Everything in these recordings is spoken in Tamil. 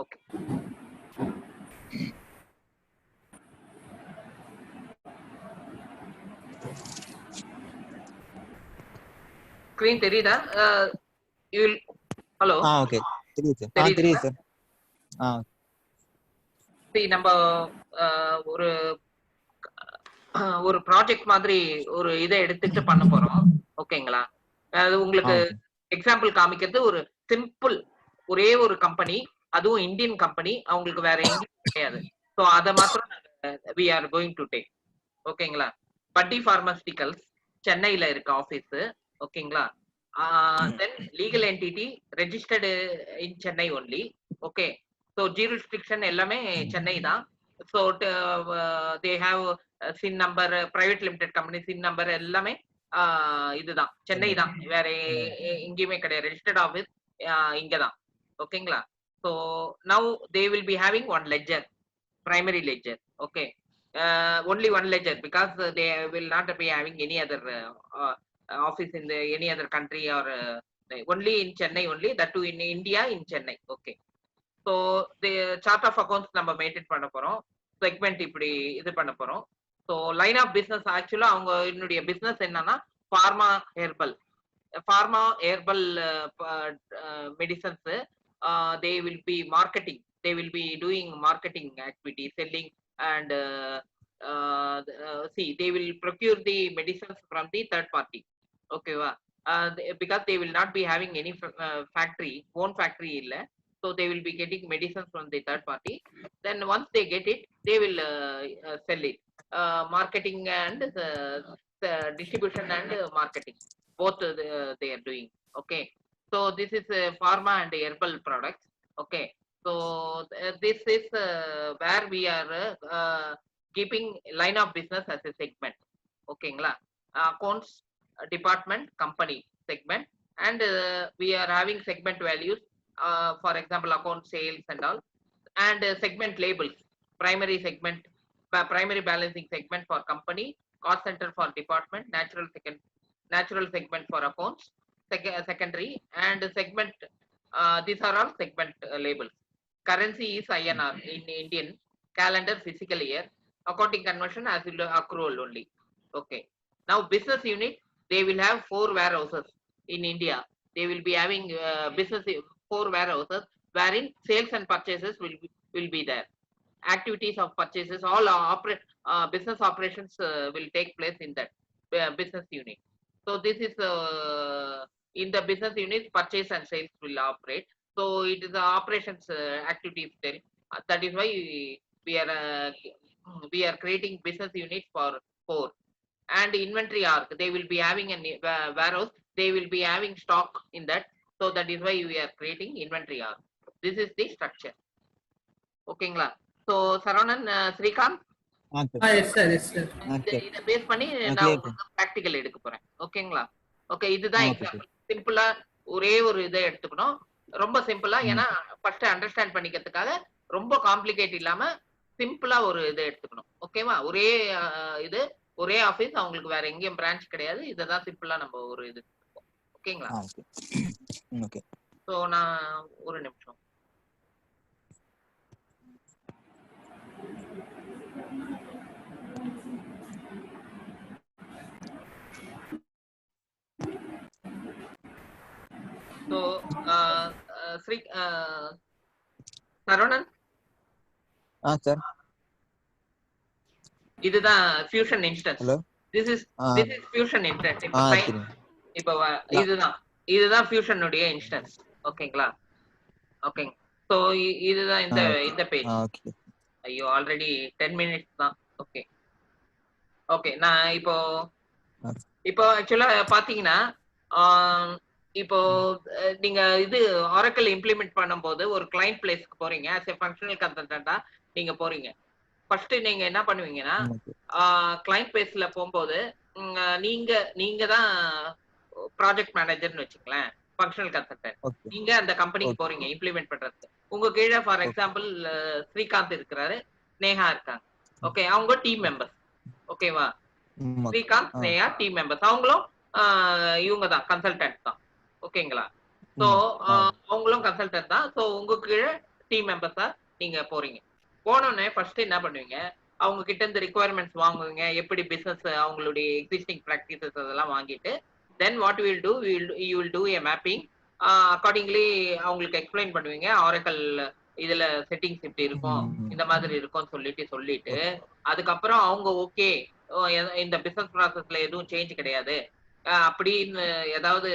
ஓகே. ஸ்கிரீன் தெரியுதா? ஹலோ. ஓகே தெரியுது சார். தெரியுது தெரியுது சார். நம்ம ஒரு ஒரு ப்ராஜெக்ட் மாதிரி ஒரு இதை எடுத்துட்டு பண்ண போறோம். ஓகேங்களா? அது உங்களுக்கு எக்ஸாம்பிள் காமிக்கிறது ஒரு சிம்பிள் ஒரே ஒரு கம்பெனி, அதுவும் இந்தியன் கம்பெனி, அவங்களுக்கு வேற எங்கேயும் கிடையாது. ஸோ அதை மாத்திரம் we are going to take. ஓகேங்களா? பட்டி பார்மஸ்டிகல்ஸ் சென்னையில இருக்கு ஆபீஸ். ஓகேங்களா? Then legal entity registered in Chennai only. Okay. So jurisdiction எல்லாமே சென்னை தான். So they have CIN number, private limited company CIN number எல்லாமே இதுதான், சென்னை தான், வேற எங்கேயுமே கிடையாது. ரெஜிஸ்டர்ட் ஆஃபீஸ் இங்கதான். ஓகேங்களா? So now they will be having one ledger, primary ledger. Okay. Only one ledger because they will not be having any other office in any other country or only in Chennai only, that too in India in Chennai. Okay. So the chart of accounts நம்ம மெயின்டைன் பண்ண போறோம். செக்மெண்ட் இப்படி இது பண்ண போறோம். ஸோ லைன் ஆஃப் பிசினஸ் ஆக்சுவலா அவங்க என்னுடைய பிசினஸ் என்னன்னா pharma herbal. Pharma herbal medicines they will be marketing. They will be doing marketing activities, selling, and see, they will procure the medicines from the third party. Okay, because they will not be having any factory, own factory illa. So they will be getting medicines from the third party. Then once they get it, they will sell it. Marketing and distribution and marketing, both they are doing. Okay. So this is pharma and herbal products. Okay. So this is where we are keeping line of business as a segment. Okay, accounts department, company segment, and we are having segment values. For example, account sales and all, and segment labels. Primary segment, primary balancing segment for company, cost center for department, natural segment for accounts, secondary, and segment. These are all segment labels. Currency is INR in Indian, calendar physical year, accounting conversion as accrual only. Okay. Now business unit, they will have 4 warehouses in India. They will be having business 4 warehouses wherein sales and purchases will be there. Activities of purchases, all business operations will take place in that business unit. So this is in the business unit, purchase and sales will operate. So it is the operations activities there. That is why we are creating business unit for 4. And inventory arc, they will be having a warehouse, they will be having stock in that. So that is why we are creating inventory arc. This is the structure. Okay. So Saravanan, Srikanth, yes sir, yes sir. இத பேஸ் பண்ணி நான் உங்களுக்கு பிராக்டிகல் எடுக்க போறேன். ஓகேங்களா? ஓகே, இதுதான் எக்ஸாம்பிள். சிம்பிளா ஒரே ஒரு இதை எடுத்துக்கணும். ரொம்ப சிம்பிளா, ஏன்னா ஃபர்ஸ்ட் அண்டர்ஸ்டாண்ட் பண்ணிக்கிறதுக்காக ரொம்ப காம்ப்ளிகேட் இல்லாம சிம்பிளா ஒரு இதை எடுத்துக்கணும். ஓகேவா? ஒரே இது, ஒரே ஆபீஸ், அவங்களுக்கு வேற எங்கேயும் பிரான்ச் கிடையாது. இததான் சிம்பிளா நம்ம ஒரு இது. ஓகேங்களா? ஓகே. சோ நான் ஒரு நிமிஷம். So Sri Saravanan, sir, இதுதான் fusion instance. This is fusion instance. இப்போ இதுதான் fusion உடைய instance. ஓகேங்களா? ஓகேங்க. சோ இதுதான் இந்த பேஜ். ஐயோ, ஆல்ரெடி 10 minutes தான். ஓகே. ஓகே, நான் இப்போ ஆக்சுவலா பாத்தீங்கன்னா, இப்போ நீங்க இது ஆரக்கிள் இம்ப்ளிமெண்ட் பண்ணும்போது ஒரு கிளைண்ட் பிளேஸ்க்கு போறீங்க. as a functional consultant நீங்க போறீங்க. ஃபர்ஸ்ட் நீங்க என்ன பண்ணுவீங்கன்னா, கிளைண்ட் பிளேஸ்ல போகும்போது நீங்க தான் ப்ராஜெக்ட் மேனேஜர்னு வச்சுக்கலாம், ஃபங்க்ஷனல் கன்சல்டன்ட். நீங்க அந்த கம்பெனிக்கு போறீங்க இம்ப்ளிமெண்ட் பண்றதுக்கு. உங்க கீழே ஃபார் எக்ஸாம்பிள் ஸ்ரீகாந்த் இருக்கிறாரு, நேஹா இருக்காங்க. ஓகே, அவங்க டீம் மெம்பர்ஸ். ஓகேவா? Srikanth, Neha team members. அவங்களும் இவங்க தான், கன்சல்டன்ட் தான். ஓகேங்களா? சோ அவங்களும் கன்சல்டன்ட் தான். சோ உங்க கீழே டீம் மெம்பர்ஸா நீங்க போறீங்க. போனோடனே ஃபர்ஸ்ட் என்ன பண்ணுவீங்க, அவங்க கிட்ட இருந்து ரிக்குவயர்மெண்ட்ஸ் வாங்குவீங்க, எப்படி பிசினஸ் அவங்களுடைய எக்ஸிஸ்டிங் ப்ராக்டிசஸ் அதெல்லாம் வாங்கிட்டு then what will do you will do A mapping. Accordingly அவங்களுக்கு எக்ஸ்பிளைன் பண்ணுவீங்க, ஆரக்கல் இதுல செட்டிங்ஸ் இப்படி இருக்கும், இந்த மாதிரி இருக்கும்னு சொல்லிட்டு அதுக்கப்புறம் அவங்க ஓகே இந்த பிசினஸ் ப்ராசஸ்ல எதுவும் சேஞ்ச் கிடையாது அப்படின்னு ஏதாவது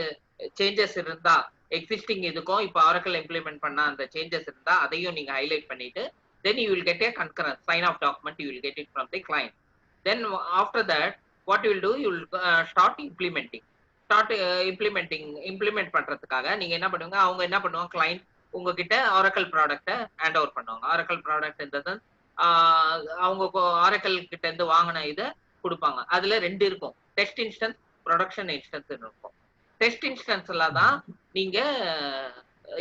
சேஞ்சஸ் இருந்தா எக்ஸிஸ்டிங் இதுக்கும் இப்போ ஆரக்கல் இம்ப்ளிமெண்ட் பண்ண அந்த சேஞ்சஸ் இருந்தா அதையும் நீங்க ஹைலைட் பண்ணிட்டு then you will get a concurrent sign off document, you will get it from the client. Then after that what you will do, you will start implementing implement பண்றதுக்காக நீங்க என்ன பண்ணுவீங்க, அவங்க என்ன பண்ணுவாங்க, client உங்ககிட்ட ஆரக்கல் ப்ராடக்ட்டை ஹேண்ட் ஓவர் பண்ணுவாங்க. ஆரக்கல் ப்ராடக்ட் இந்த அவங்க ஆரக்கல் கிட்ட இருந்து வாங்கின இதை கொடுப்பாங்க. அதுல 2 இருக்கும், டெஸ்ட் இன்ஸ்டன்ஸ், ப்ரொடக்ஷன் இன்ஸ்டன்ஸ் இருக்கும். டெஸ்ட் இன்ஸ்டன்ஸ்ல தான் நீங்க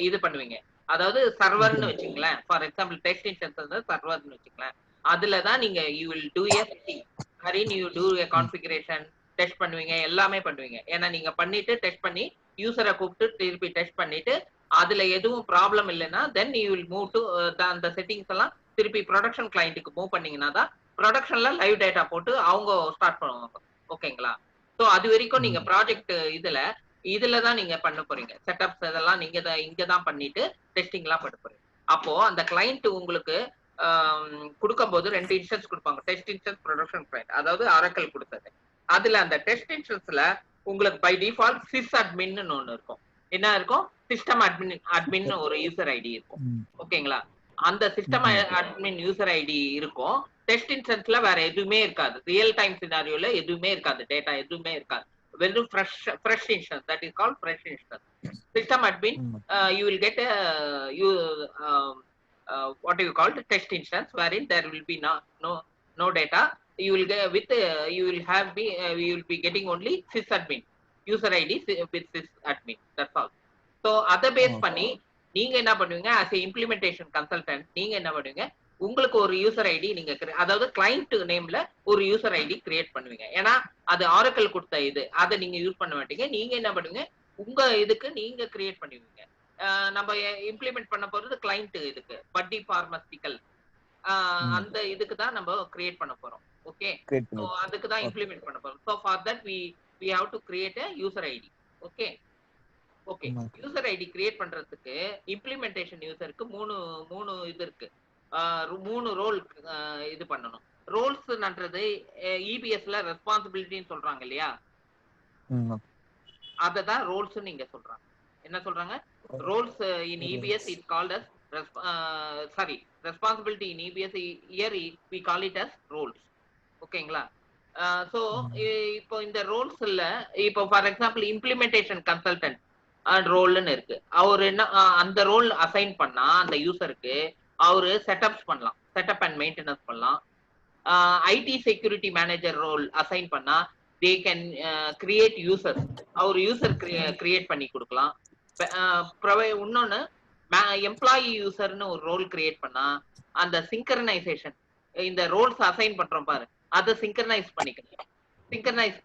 இது பண்ணுவீங்க, அதாவது சர்வர்னு வச்சுங்களேன். ஃபார் எக்ஸாம்பிள் டெஸ்ட் இன்ஸ்டன்ஸ் சர்வர்னு வச்சுங்களேன். அதுலதான் நீங்க you will do a setting அரின் யூ டூ ஏ கான்ஃபிகரேஷன், டெஸ்ட் பண்ணுவீங்க, எல்லாமே பண்ணுவீங்க. ஏன்னா நீங்க பண்ணிட்டு டெஸ்ட் பண்ணி யூசரை கூப்பிட்டு திருப்பி டெஸ்ட் பண்ணிட்டு அதுல எதுவும் ப்ராப்ளம் இல்லைன்னா then you will move to அந்த செட்டிங்ஸ் எல்லாம் திருப்பி ப்ரொடக்ஷன் கிளைண்ட்டுக்கு மூவ் பண்ணீங்கன்னா தான் ப்ரொடக்ஷன்ல லைவ் டேட்டா போட்டு அவங்க ஸ்டார்ட் பண்ணுவாங்க. ஓகேங்களா? ஸோ அது வரைக்கும் நீங்க ப்ராஜெக்ட் இதுல தான் நீங்க பண்ண போறீங்க. செட்டப்ஸ் இதெல்லாம் நீங்க இங்க தான் பண்ணிட்டு டெஸ்டிங் எல்லாம் பண்ண போறீங்க. அப்போ அந்த கிளைண்ட் உங்களுக்கு கொடுக்கும்போது 2 இன்ஸ்டன்ஸ் கொடுப்பாங்க, டெஸ்ட் இன்ஸ்டன்ஸ், ப்ரொடக்ஷன் கிளைண்ட். அதாவது ஆரக்கல் கொடுத்தது. அதுல அந்த டெஸ்ட் இன்ஸ்டன்ஸ்ல உங்களுக்கு பை டிஃபால்ட் சிஸ் அட்மின்னு ஒண்ணு இருக்கும். என்ன இருக்கும்? சிஸ்டம் அட்மின் ஒரு யூசர் ஐடி இருக்கும். ஓகேங்களா? அந்த சிஸ்டம் அட்மின் யூசர் ஐடி இருக்கும். டெஸ்ட் இன்ஸ்டன்ஸ்ல வேற எதுவுமே இருக்காது, ரியல் டைம் சினாரியோல எதுவுமே இருக்காது, டேட்டா எதுவுமே இருக்காது, வெறும் fresh instance, that is called fresh instance. System admin, you will get what do you call the test instance wherein there will be no data. You will get with you will be getting only sysadmin user ID with sysadmin, that's all. So other base பண்ணி நீங்க என்ன பண்ணுவீங்க, as a implementation consultant நீங்க என்ன பண்ணுவீங்க, உங்களுக்கு ஒரு யூசர் ஐடி நீங்க அதாவது கிளைண்ட் நேம்ல ஒரு யூசர் ஐடி கிரியேட் பண்ணுவீங்க. ஏன்னா அது ஆரக்கல் கொடுத்த இது, அதை நீங்க யூஸ் பண்ண மாட்டீங்க. நீங்க என்ன பண்ணுவீங்க, உங்க இதுக்கு நீங்க கிரியேட் பண்ணுவீங்க. நம்ம இம்ப்ளிமெண்ட் பண்ண போறது கிளைண்ட் இதுக்கு பட்டி பார்மஸ்டிக்கல் அந்த இதுக்கு தான் நம்ம கிரியேட் பண்ண போறோம். ஓகே, ஸோ அதுக்கு தான் இம்ப்ளிமெண்ட் பண்ண போறோம். So for that we have to create a user ID. Okay okay user ID create பண்றதுக்கு இம்ப்ளிமெண்டேஷன் யூசருக்கு மூணு இது இருக்கு, 3 ரோல் இது பண்ணணும். ரோல்ஸ்ன்றது இபிஎஸ்ல ரெஸ்பான்சிபிலிட்டின்னு சொல்றாங்க இல்லையா, அததான் ரோல்ஸ் நீங்க சொல்றாங்க. என்ன சொல்றாங்க? Roles in EPS it called as responsibility in EPS here we call it as roles. ஓகேங்களா? ஸோ இப்போ இந்த ரோல்ஸ்ல இப்போ ஃபார் எக்ஸாம்பிள் இம்ப்ளிமெண்டேஷன் கன்சல்டன்ட் ரோல்னு இருக்கு. அவர் என்ன அந்த ரோல் அசைன் பண்ணா அந்த யூசருக்கு அவரு செட்டப்ஸ் பண்ணலாம், செட்டப் அண்ட் மெயின்டெனன்ஸ் பண்ணலாம். IT security manager role assign பண்ணா தே கேன் கிரியேட் யூசர்ஸ், அவர் யூசர் கிரியேட் பண்ணி கொடுக்கலாம். இன்னொன்னு எம்ப்ளாயி யூசர்னு ஒரு ரோல் கிரியேட் பண்ணா அந்த சிங்கர்னைசேஷன், இந்த ரோல்ஸ் அசைன் பண்றோம் பாரு, அதை சிங்கர்னைஸ்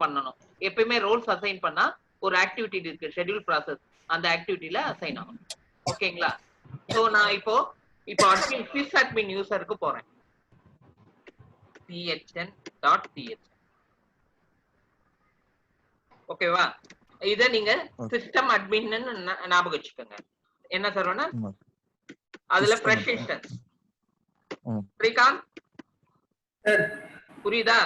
பண்ணணும். எப்பயுமே ரோல்ஸ் அசைன் பண்ணா ஒரு ஆக்டிவிட்டி இருக்கு, ஷெட்யூல் ப்ராசஸ், அந்த ஆக்டிவிட்டில அசைன் ஆகும். ஓகேங்களா? ஸோ நான் இப்போ அட்மின் சிஸ் அட்மின் யூசருக்கு போறேன், chn.ch. ஓகேவா? இத நீங்க சிஸ்டம் அட்மின்னு ஞாபகம் வச்சுக்கோங்க. என்ன சொல்றேன்னா அதுல ஃப்ரெஷ் இன்ஸ்டன்ஸ். ஸ்ரீகாந்த் புரியுதா?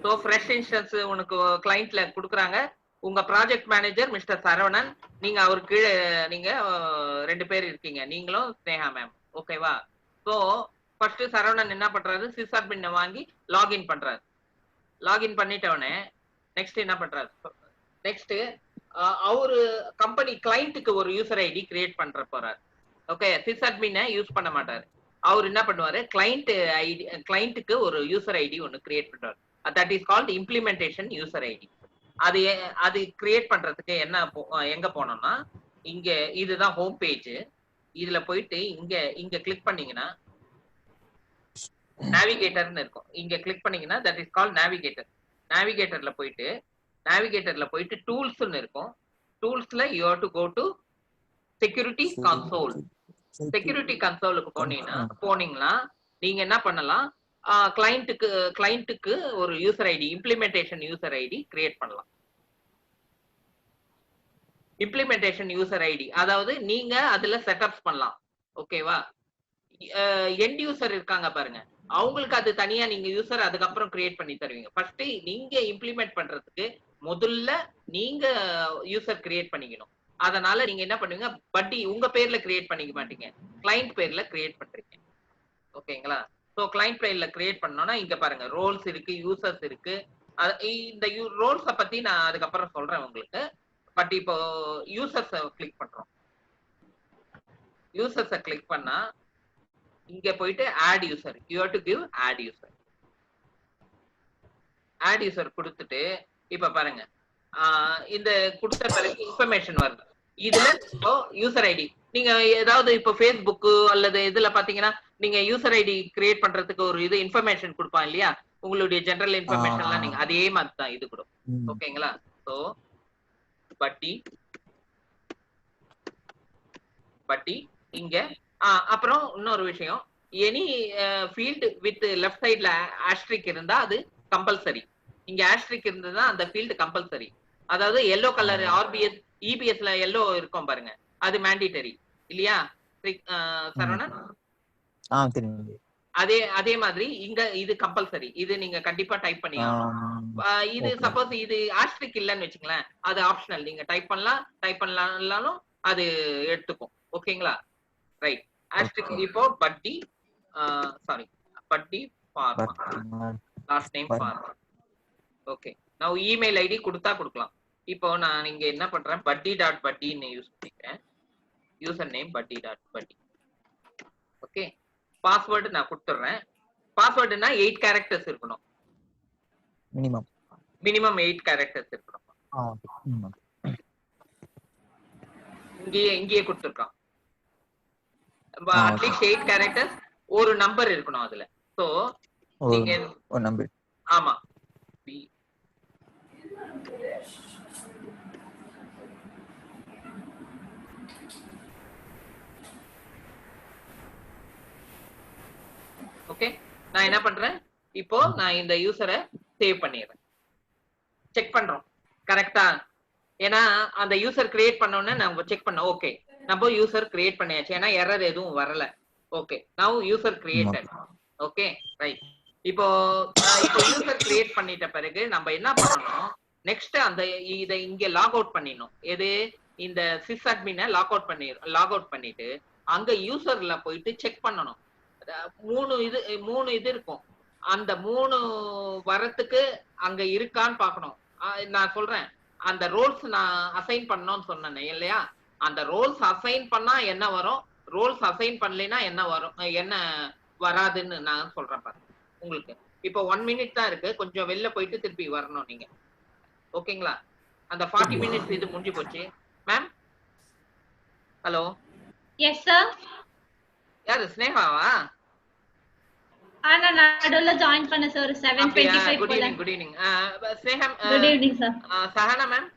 ஸோ ஃப்ரெஷ் இன்ஸ்டன்ஸ் உனக்கு கிளைண்ட்ல கொடுக்குறாங்க. உங்க ப்ராஜெக்ட் மேனேஜர் மிஸ்டர் சரவணன், நீங்க அவருக்கு கீழே நீங்க 2 பேர் இருக்கீங்க, நீங்களும் ஸ்னேகா மேம். ஓகேவா? ஸோ ஃபர்ஸ்ட் சரவணன் என்ன பண்றாரு, சிஸ் அட்மின் வாங்கி லாகின் பண்றாரு. லாகின் பண்ணிட்டவனே நெக்ஸ்ட் என்ன பண்றாரு, நெக்ஸ்ட் அவரு கம்பெனி கிளைண்ட்டுக்கு ஒரு யூசர் ஐடி கிரியேட் பண்ற போறாரு. ஓகே, சிஸ் அட்மினை யூஸ் பண்ண மாட்டாரு. அவர் என்ன பண்ணுவாரு, கிளைண்ட்டுக்கு ஒரு யூசர் ஐடி ஒன்னு கிரியேட் பண்றாரு. That is called implementation user ID. அது கிரியேட் பண்றதுக்கு எங்க போனோம்னா இங்க இதுதான் ஹோம் பேஜ். இதுல போயிட்டு இங்க கிளிக் பண்ணீங்கன்னா நேவிகேட்டர்னு இருக்கும். இங்க கிளிக் பண்ணீங்கன்னா தட் இஸ் கால்ட் நேவிகேட்டர். நேவிகேட்டர்ல போயிட்டு டூல்ஸ்னு இருக்கும். டூல்ஸ்ல you have to go to security console. Security கன்சோலுக்கு போனீங்கன்னா நீங்க என்ன பண்ணலாம், கிளையண்ட்டுக்கு ஒரு user ID, implementation user ID create பண்ணலாம். இம்ப்ளிமெண்டேஷன் யூசர் ஐடி அதாவது நீங்க அதுல செட்டப்ஸ் பண்ணலாம். ஓகேவா? எண்ட் யூசர் இருக்காங்க பாருங்க, அவங்களுக்கு அது தனியா நீங்க யூசர் அதுக்கப்புறம் கிரியேட் பண்ணி தருவீங்க. ஃபர்ஸ்ட் நீங்க இம்ப்ளிமெண்ட் பண்றதுக்கு முதல்ல நீங்க யூசர் கிரியேட் பண்ணிக்கணும். அதனால நீங்க என்ன பண்ணுவீங்க, பட்டி உங்க பேர்ல கிரியேட் பண்ணிக்க மாட்டீங்க, கிளையண்ட் பேர்ல கிரியேட் பண்றீங்க. ஓகேங்களா? சோ கிளையண்ட் பேர்ல கிரியேட் பண்ணோம்னா இங்க பாருங்க ரோல்ஸ் இருக்கு, யூசர்ஸ் இருக்கு. இந்த ரோல்ஸ பத்தி நான் அதுக்கப்புறம் சொல்றேன் உங்களுக்கு. பட் இப்போ யூசர்ஸ் கிளிக் பண்றோம். யூசர்ஸ கிளிக் பண்ணா இங்க போயிட்டு add user, you have to give add user. Add user கொடுத்துட்டு இப்ப பாருங்க இந்த கொடுத்த பிறகு இன்ஃபர்மேஷன் வருது. இதுல இப்போ யூசர் ஐடி நீங்க ஏதாவது இப்போ Facebook அல்லது இதுல பாத்தீங்கன்னா நீங்க யூசர் ஐடி கிரியேட் பண்றதுக்கு ஒரு இது இன்ஃபர்மேஷன் கொடுப்பான் இல்லையா, உங்களுடைய ஜெனரல் இன்ஃபர்மேஷன் எல்லாம் நீங்க அதே மாதிரி தான் இது கூட. ஓகேங்களா? சோ பட்டி இங்க அப்புறம் இன்னொரு விஷயம், எனி ஃபீல்ட் வித் லெஃப்ட் சைட்ல ஆஸ்ட்ரிக் இருந்தா அது கம்பல்சரி. இங்க ஆஸ்ட்ரிக் இருந்ததுன்னா அந்த ஃபீல்ட் கம்பல்சரி. அதாவது எல்லோ கலர் ஆர்பிஎஸ் இபிஎஸ்ல எல்லோ இருக்கும் பாருங்க, அது மேண்டிட்டரி இல்லையா சரவணன்? அதே மாதிரி இங்க இது கம்பல்சரி, இது நீங்க கண்டிப்பா டைப் பண்ணி ஆகணும். இது சப்போஸ் இது ஆஸ்ட்ரிக் இல்லன்னு வச்சுங்களேன், அது ஆப்ஷனல், நீங்க டைப் பண்ணலாம் அது எடுத்துக்கும். ஓகேங்களா? ரைட். ஆஸ்ட்ரிக் இப்போ பட்டி pharma, last name pharma. Okay, நான் இமெயில் ஐடி கொடுக்கலாம். இப்போ நான் இங்க என்ன பண்றேன், buddy.buddyன்னு யூஸ் பண்ணிக்கிறேன். User name buddy.buddy. Okay, password நான் கொடுத்துறேன். பாஸ்வேர்டுனா 8 கேரக்டர்ஸ் இருக்கணும், மினிமம் 8 கேரக்டர்ஸ் இருக்கணும். இங்கேயே கொடுத்துருக்கான். அட்லீஸ்ட் 8 கேரக்டர்ஸ், ஒரு நம்பர் இருக்கணும் அதுல. சோ நீங்க ஒரு நம்பர், ஆமா, ஓகே. நான் என்ன பண்றேன், இப்போ நான் இந்த யூசரை சேவ் பண்ணிடுறேன். செக் பண்றோம் கரெக்டா, ஏன்னா அந்த யூசர் கிரியேட் பண்ணோன்னு நம்ம செக் பண்ணோம். ஓகே, நம்ம யூசர் கிரியேட் பண்ணியாச்சு, ஏன்னா எரர் எதுவும் வரல. Okay, now user created. Okay, right. இப்போ யூசர் கிரியேட் பண்ணிட்ட பிறகு நம்ம என்ன பண்ணணும், நெக்ஸ்ட் அந்த இதை இங்க லாக் அவுட் பண்ணிடணும். எது, இந்த சிஸ் அட்மினை லாக் அவுட் பண்ணிட்டு அங்க யூசர்ல போயிட்டு செக் பண்ணணும். 3 இது இருக்கும், அந்த 3 வரத்துக்கு அங்க இருக்கான்னு பாக்கணும். நான் சொல்றேன், அந்த ரோல்ஸ் நான் அசைன் பண்ணணும்னு சொன்னேன் இல்லையா, அந்த ரோல்ஸ் அசைன் பண்ணா என்ன வரும், ரோல்ஸ் அசைன் பண்ணலைன்னா என்ன வரும், என்ன வராதுன்னு நான் சொல்றேன் பாருங்க உங்களுக்கு. இப்போ 1 மினிட் தான் இருக்கு, கொஞ்சம் வெளில போயிட்டு திருப்பி வரணும் நீங்க. ஓகேங்களா? அந்த 40 மினிட்ஸ் இது முடிஞ்சு போச்சு. Ma'am hello. Yes sir. யாரு, ஸ்னேகாவா? நான் நடுவுல ஜாயின் பண்ண sir. 7:25 good evening. Sneham. Good evening sir. Sahana ma'am.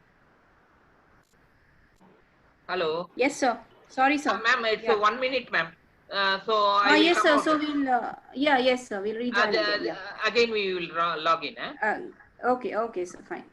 Hello. Yes sir. Sorry sir. Ma'am, it's 1 minute ma'am. So I yes sir. So we'll yes sir. We'll rejoin again we will log in. Okay sir. Fine.